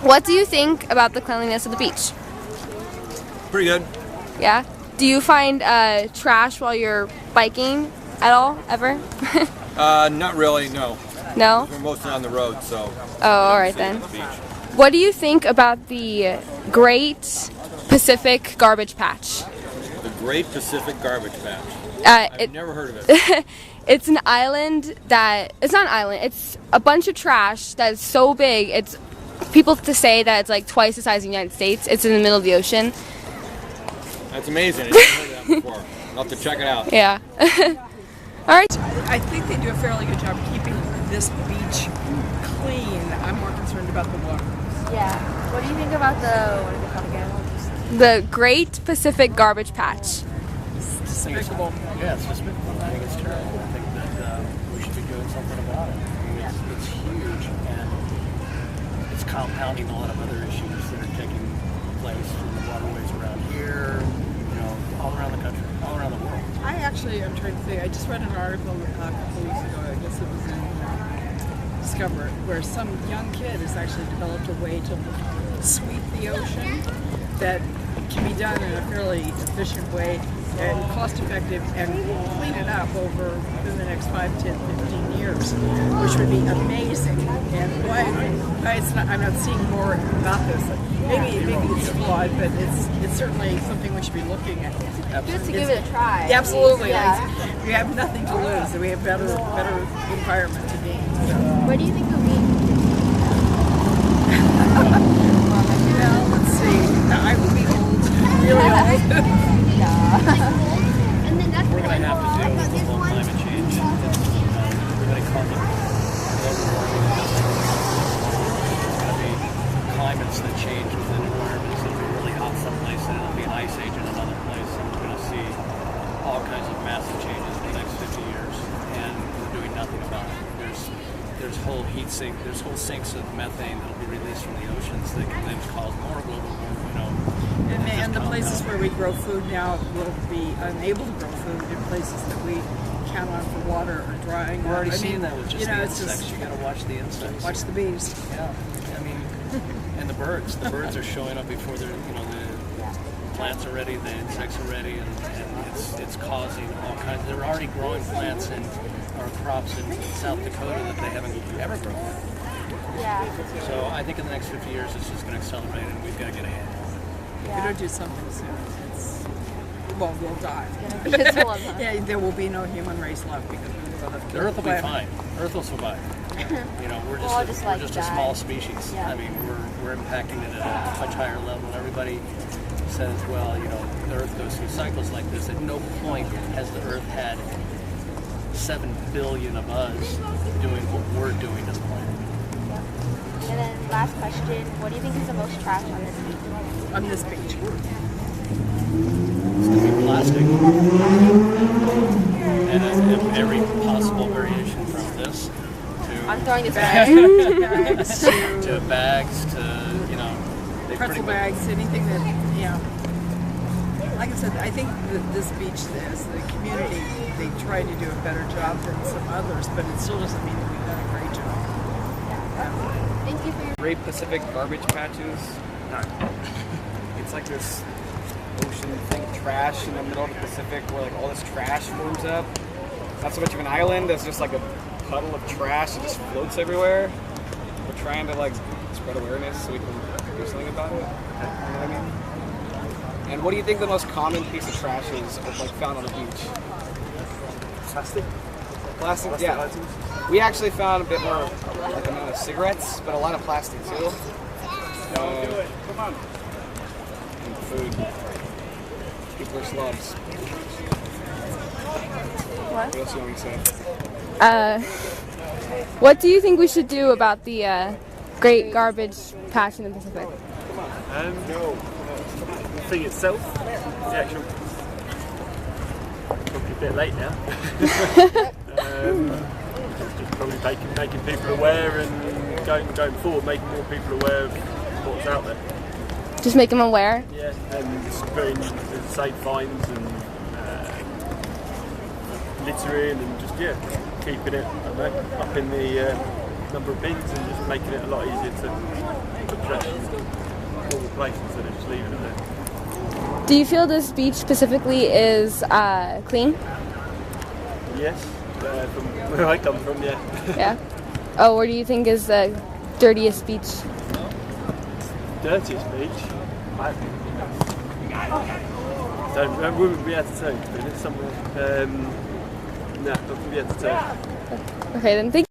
What do you think about the cleanliness of the beach? Pretty good. Yeah? Do you find trash while you're biking at all, ever? Not really, no. No? We're mostly on the road, so. Oh, alright then. The beach. What do you think about the Great Pacific Garbage Patch? The Great Pacific Garbage Patch. I've never heard of it. It's an island it's not an island, it's a bunch of trash that is so big, it's people to say that it's like twice the size of the United States. It's in the middle of the ocean. That's amazing. I've never heard of that before. I'll have to check it out. Yeah. Alright. I think they do a fairly good job keeping this beach clean. I'm more concerned about the water. Yeah. What do you think about what is it called again? The Great Pacific Garbage Patch. It's despicable. Yeah, it's despicable. I think it's terrible. I think that we should be doing something about it. I mean, it's huge, and it's compounding a lot of other issues that are taking place in the waterways around here, all around the country, all around the world. I actually am trying to think. I just read an article a couple weeks ago. I guess it was in Discover, where some young kid has actually developed a way to sweep the ocean that can be done in a fairly efficient way and cost effective and clean it up within the next 5, 10, 15 years, which would be amazing. And why I'm not seeing more about this. Maybe it's flawed, but it's certainly something we should be looking at. Just to give it a try. Absolutely. Yeah. We have nothing to lose. We have better environment to gain. So. Where do you think you'll be? Let's see. I will be old, really old. We're going to have to deal with the whole climate change. We're going to call it global warming. There's going to be climates that change within environments. It'll be really hot someplace, and it'll be an ice age in another place. And we're going to see all kinds of massive changes in the next 50 years, and we're doing nothing about it. There's whole there's whole sinks of methane that'll be released from the oceans that can then cause more global warming. And the places where we grow food now will be unable to grow food in places that we count on for water or drying. We're already seeing that with just the insects. Just, you got to watch the insects. Watch the bees. Yeah, I mean, and the birds. The birds are showing up before the plants are ready, the insects are ready, and it's causing all kinds. They're already growing plants and crops in South Dakota that they haven't ever grown. Yeah. So I think in the next 50 years it's just going to accelerate, and we've got to get ahead. If we don't do something soon, we'll die. Yeah, there will be no human race left because the Earth will be fine. Earth will survive. We're just a small species. Yeah. I mean, we're impacting it at a much higher level. Everybody says, well, the Earth goes through cycles like this. At no point has the Earth had 7 billion of us doing what we're doing to the planet. And then last question, what do you think is the most trash on this beach? On this beach. It's going to be plastic. And every possible variation from this to... I'm throwing this bags, to bags, to, pretzel bags, anything that, like I said, I think that this beach, as the community, they try to do a better job than some others, but it still doesn't mean that we've done a great job. Thank you for your... Great Pacific Garbage Patches. No. It's like this ocean thing, trash in the middle of the Pacific where like all this trash forms up. It's not so much of an island as just like a puddle of trash that just floats everywhere. We're trying to like spread awareness so we can do something about it. You know what I mean? And what do you think the most common piece of trash is like found on the beach? Plastic? Plastic, yeah. We actually found a bit more like amount of cigarettes, but a lot of plastic too. Come on. And food. People are slobs. What else do you want me to say? What do you think we should do about the Great Garbage Patch in the Pacific? The thing itself, the actual, probably a bit late now. Just probably making people aware and going forward, making more people aware of what's out there. Just make them aware? Yeah, and putting safe fines and littering and just keeping it up in the number of bins and just making it a lot easier to put trash in normal places instead of just leaving it there. Do you feel this beach specifically is clean? Yes, from where I come from, yeah. Yeah. Oh, where do you think is the dirtiest beach? Dirtiest beach? I wouldn't be able to tell you, but it's somewhere. No, I wouldn't be able to tell you. Okay, then thank